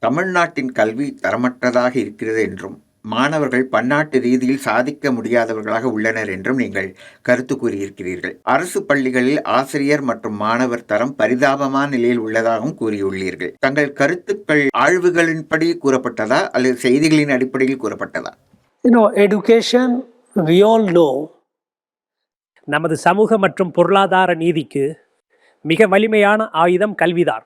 தமிழ்நாட்டின் கல்வி தரமற்றதாக இருக்கிறது என்றும், மாணவர்கள் பன்னாட்டு ரீதியில் சாதிக்க முடியாதவர்களாக உள்ளனர் என்றும் நீங்கள் கருத்து கூறியிருக்கிறீர்கள். அரசு பள்ளிகளில் ஆசிரியர் மற்றும் மாணவர் தரம் பரிதாபமான நிலையில் உள்ளதாகவும் கூறியுள்ளீர்கள். தங்கள் கருத்துக்கள் ஆய்வுகளின்படி கூறப்பட்டதா அல்லது செய்திகளின் அடிப்படையில் கூறப்பட்டதா? Education, we all know, நமது சமூக மற்றும் பொருளாதார நீதிக்கு மிக வலிமையான ஆயுதம் கல்விதான்.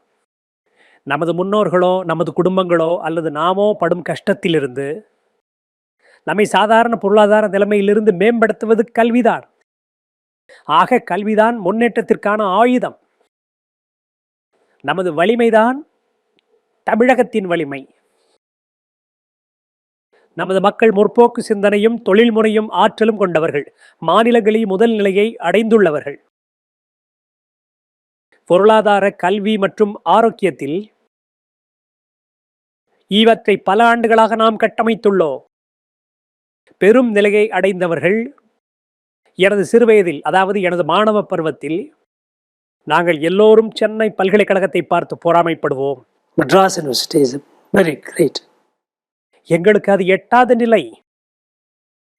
நமது முன்னோர்களோ நமது குடும்பங்களோ அல்லது நாமோ படும் கஷ்டத்திலிருந்து நம்மை சாதாரண பொருளாதார நிலைமையிலிருந்து மேம்படுத்துவது கல்விதான். ஆக கல்விதான் முன்னேற்றத்திற்கான ஆயுதம். நமது வலிமைதான் தமிழகத்தின் வலிமை. நமது மக்கள் முற்போக்கு சிந்தனையும் தொழில் முறையும் ஆற்றலும் கொண்டவர்கள், மாநிலங்களில் முதல் நிலையை அடைந்துள்ளவர்கள். பொருளாதார, கல்வி மற்றும் ஆரோக்கியத்தில் இவற்றை பல ஆண்டுகளாக நாம் கட்டமைத்துள்ளோம். பெரும் நிலையை அடைந்தவர்கள். எனது சிறுவயதில், அதாவது எனது மாணவ பருவத்தில், நாங்கள் எல்லோரும் சென்னை பல்கலைக்கழகத்தை பார்த்து பொறாமைப்படுவோம். Madras university is very great. எங்களுக்கு அது எட்டாத நிலை.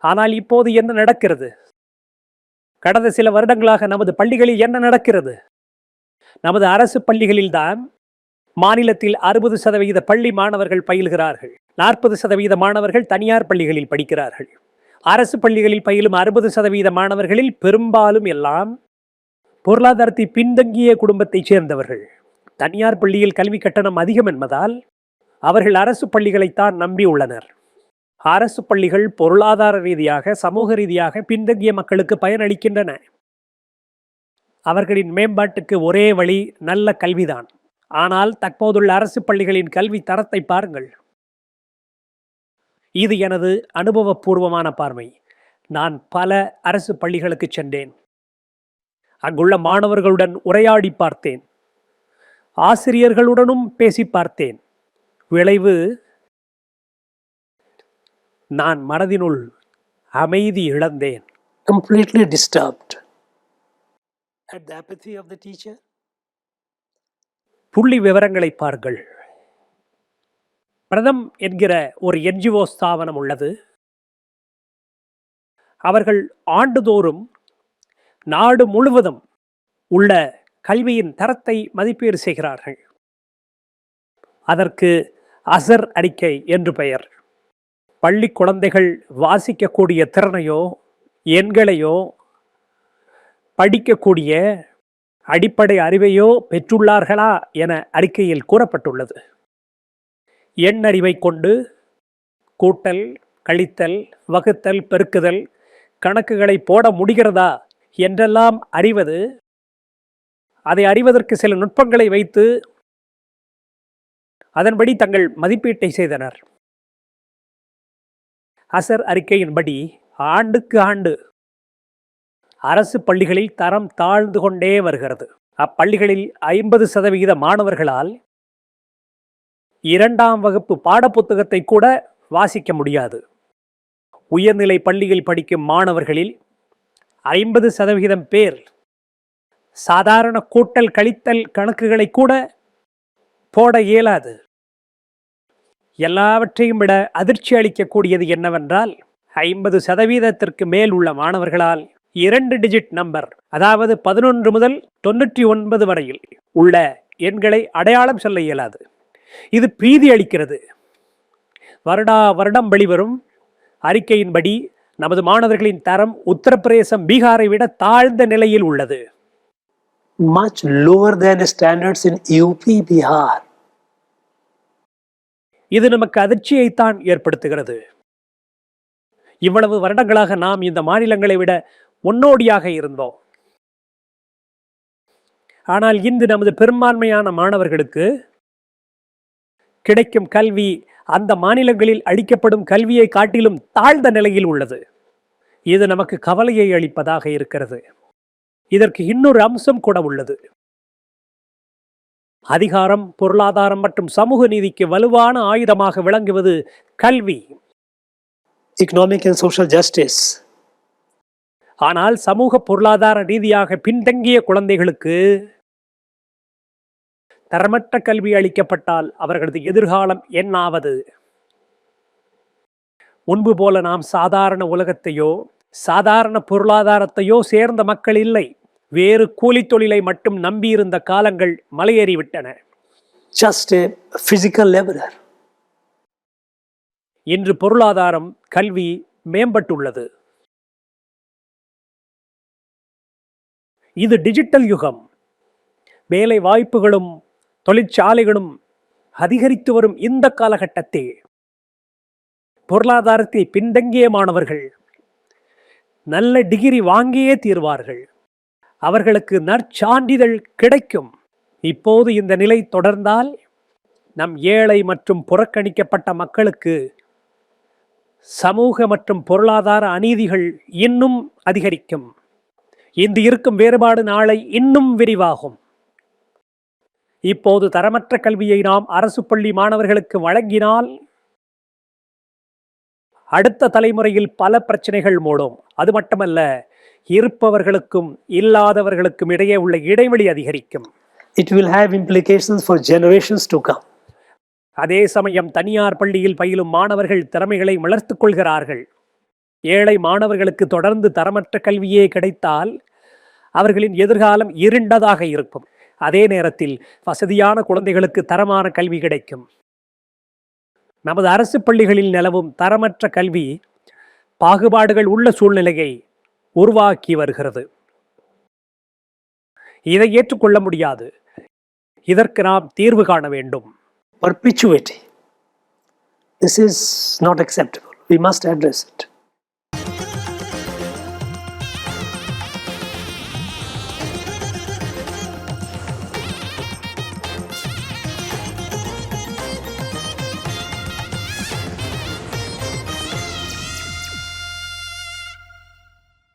ஆனால் இப்போது என்ன நடக்கிறது? கடந்த சில வருடங்களாக நமது பள்ளிகளில் என்ன நடக்கிறது? நமது அரசு பள்ளிகளில்தான் மாநிலத்தில் 60% பள்ளி மாணவர்கள் பயில்கிறார்கள். 40% மாணவர்கள் தனியார் பள்ளிகளில் படிக்கிறார்கள். அரசு பள்ளிகளில் பயிலும் 60% மாணவர்களில் பெரும்பாலும் எல்லாம் பொருளாதாரத்தை பின்தங்கிய குடும்பத்தைச் சேர்ந்தவர்கள். தனியார் பள்ளியில் கல்வி கட்டணம் அதிகம் என்பதால் அவர்கள் அரசு பள்ளிகளைத்தான் நம்பி உள்ளனர். அரசு பள்ளிகள் பொருளாதார ரீதியாக, சமூக ரீதியாக பின்தங்கிய மக்களுக்கு பயனளிக்கின்றன. அவர்களின் மேம்பாட்டுக்கு ஒரே வழி நல்ல கல்விதான். ஆனால் தற்போதுள்ள அரசு பள்ளிகளின் கல்வி தரத்தை பாருங்கள். இது எனது அனுபவபூர்வமான பார்வை. நான் பல அரசு பள்ளிகளுக்கு சென்றேன். அங்குள்ள மாணவர்களுடன் உரையாடி பார்த்தேன். ஆசிரியர்களுடனும் பேசி பார்த்தேன். விளைவு, நான் மனதினுள் அமைதி இழந்தேன். Completely disturbed at the apathy of the teacher. புள்ளி விவரங்களை பாருங்கள். பிரதம் என்கிற ஒரு NGO ஸ்தாபனம் உள்ளது. அவர்கள் ஆண்டுதோறும் நாடு முழுவதும் உள்ள கல்வியின் தரத்தை மதிப்பீடு செய்கிறார்கள். அதற்கு அசர் அறிக்கை என்று பெயர். பள்ளி குழந்தைகள் வாசிக்கக்கூடிய திறனையோ எண்களையோ படிக்கக்கூடிய அடிப்படை அறிவையோ பெற்றுள்ளார்களா என அறிக்கையில் கூறப்பட்டுள்ளது. எண் அறிவை கொண்டு கூட்டல், கழித்தல், வகுத்தல், பெருக்குதல் கணக்குகளை போட முடிகிறதா என்றெல்லாம் அறிவது. அதை அறிவதற்கு சில நுட்பங்களை வைத்து அதன்படி தங்கள் மதிப்பீட்டை செய்தனர். அசர் அறிக்கையின்படி ஆண்டுக்கு ஆண்டு அரசு பள்ளிகளில் தரம் தாழ்ந்து கொண்டே வருகிறது. அப்பள்ளிகளில் 50% மாணவர்களால் 2ஆம் வகுப்பு பாடப்புத்தகத்தை கூட வாசிக்க முடியாது. உயர்நிலை பள்ளியில் படிக்கும் மாணவர்களில் 50% பேர் சாதாரண கூட்டல், கழித்தல் கணக்குகளை கூட போட இயலாது. எல்லாவற்றையும் விட அதிர்ச்சி அளிக்கக்கூடியது என்னவென்றால், 50% மேல் உள்ள மாணவர்களால் 2 டிஜிட் நம்பர், அதாவது 11 முதல் 99 வரையில் உள்ள எண்களை அடையாளம் சொல்ல இயலாது. இது பீதி அளிக்கிறது. வருடா வருடம் வெளிவரும் அறிக்கையின்படி நமது மாணவர்களின் தரம் உத்தரப்பிரதேசம், பீகாரை விட தாழ்ந்த நிலையில் உள்ளது. Much lower than standards in UP, Bihar. இது நமக்கு அதிர்ச்சியைத்தான் ஏற்படுத்துகிறது. இவ்வளவு வருடங்களாக நாம் இந்த மாநிலங்களை விட முன்னோடியாக இருந்தோம். ஆனால் இன்று நமது பெரும்பான்மையான மாணவர்களுக்கு கிடைக்கும் கல்வி அந்த மாநிலங்களில் அளிக்கப்படும் கல்வியை காட்டிலும் தாழ்ந்த நிலையில் உள்ளது. இது நமக்கு கவலையை அளிப்பதாக இருக்கிறது. இதற்கு இன்னொரு அம்சம் கூட உள்ளது. அதிகாரம், பொருளாதாரம் மற்றும் சமூக நீதிக்கு வலுவான ஆயுதமாக விளங்குவது கல்வி. Economic and social justice. ஆனால் சமூக பொருளாதார ரீதியாக பின்தங்கிய குழந்தைகளுக்கு தரமற்ற கல்வி அளிக்கப்பட்டால் அவர்களது எதிர்காலம் என்னாவது? முன்பு போல நாம் சாதாரண உலகத்தையோ சாதாரண பொருளாதாரத்தையோ சேர்ந்த மக்கள் இல்லை. வேறு கூலி தொழிலை மட்டும் நம்பியிருந்த காலங்கள் மலையேறிவிட்டன. Just a physical laborer. இன்று பொருளாதாரம், கல்வி மேம்பட்டுள்ளது. இது டிஜிட்டல் யுகம். வேலை வாய்ப்புகளும் தொழிற்சாலைகளும் அதிகரித்து வரும் இந்த காலகட்டத்தில் பொருளாதாரத்தை பின்தங்கிய மாணவர்கள் நல்ல டிகிரி வாங்கியே தீர்வார்கள். அவர்களுக்கு நற்சான்றிதழ் கிடைக்கும். இப்போது இந்த நிலை தொடர்ந்தால் நம் ஏழை மற்றும் புறக்கணிக்கப்பட்ட மக்களுக்கு சமூக மற்றும் பொருளாதார அநீதிகள் இன்னும் அதிகரிக்கும். இன்று இருக்கும் வேறுபாடு நாளை இன்னும் விரிவாகும். இப்போது தரமற்ற கல்வியை நாம் அரசு பள்ளி மாணவர்களுக்கு வழங்கினால் அடுத்த தலைமுறையில் பல பிரச்சனைகள் மூடும். அது மட்டுமல்ல, இருப்பவர்களுக்கும் இல்லாதவர்களுக்கும் இடையே உள்ள இடைவெளி அதிகரிக்கும். It will have implications for generations to come. அதே சமயம் தனியார் பள்ளியில் பயிலும் மாணவர்கள் திறமைகளை வளர்த்துக் கொள்கிறார்கள். ஏழை மாணவர்களுக்கு தொடர்ந்து தரமற்ற கல்வியே கிடைத்தால் அவர்களின் எதிர்காலம் இருண்டதாக இருக்கும். அதே நேரத்தில் வசதியான குழந்தைகளுக்கு தரமான கல்வி கிடைக்கும். நமது அரசு பள்ளிகளில் நிலவும் தரமற்ற கல்வி பாகுபாடுகள் உள்ள சூழ்நிலையை உருவாக்கி வருகிறது. இதை ஏற்றுக்கொள்ள முடியாது. இதற்கு நாம் தீர்வு காண வேண்டும். Perpetuity. This is not acceptable. We must address it.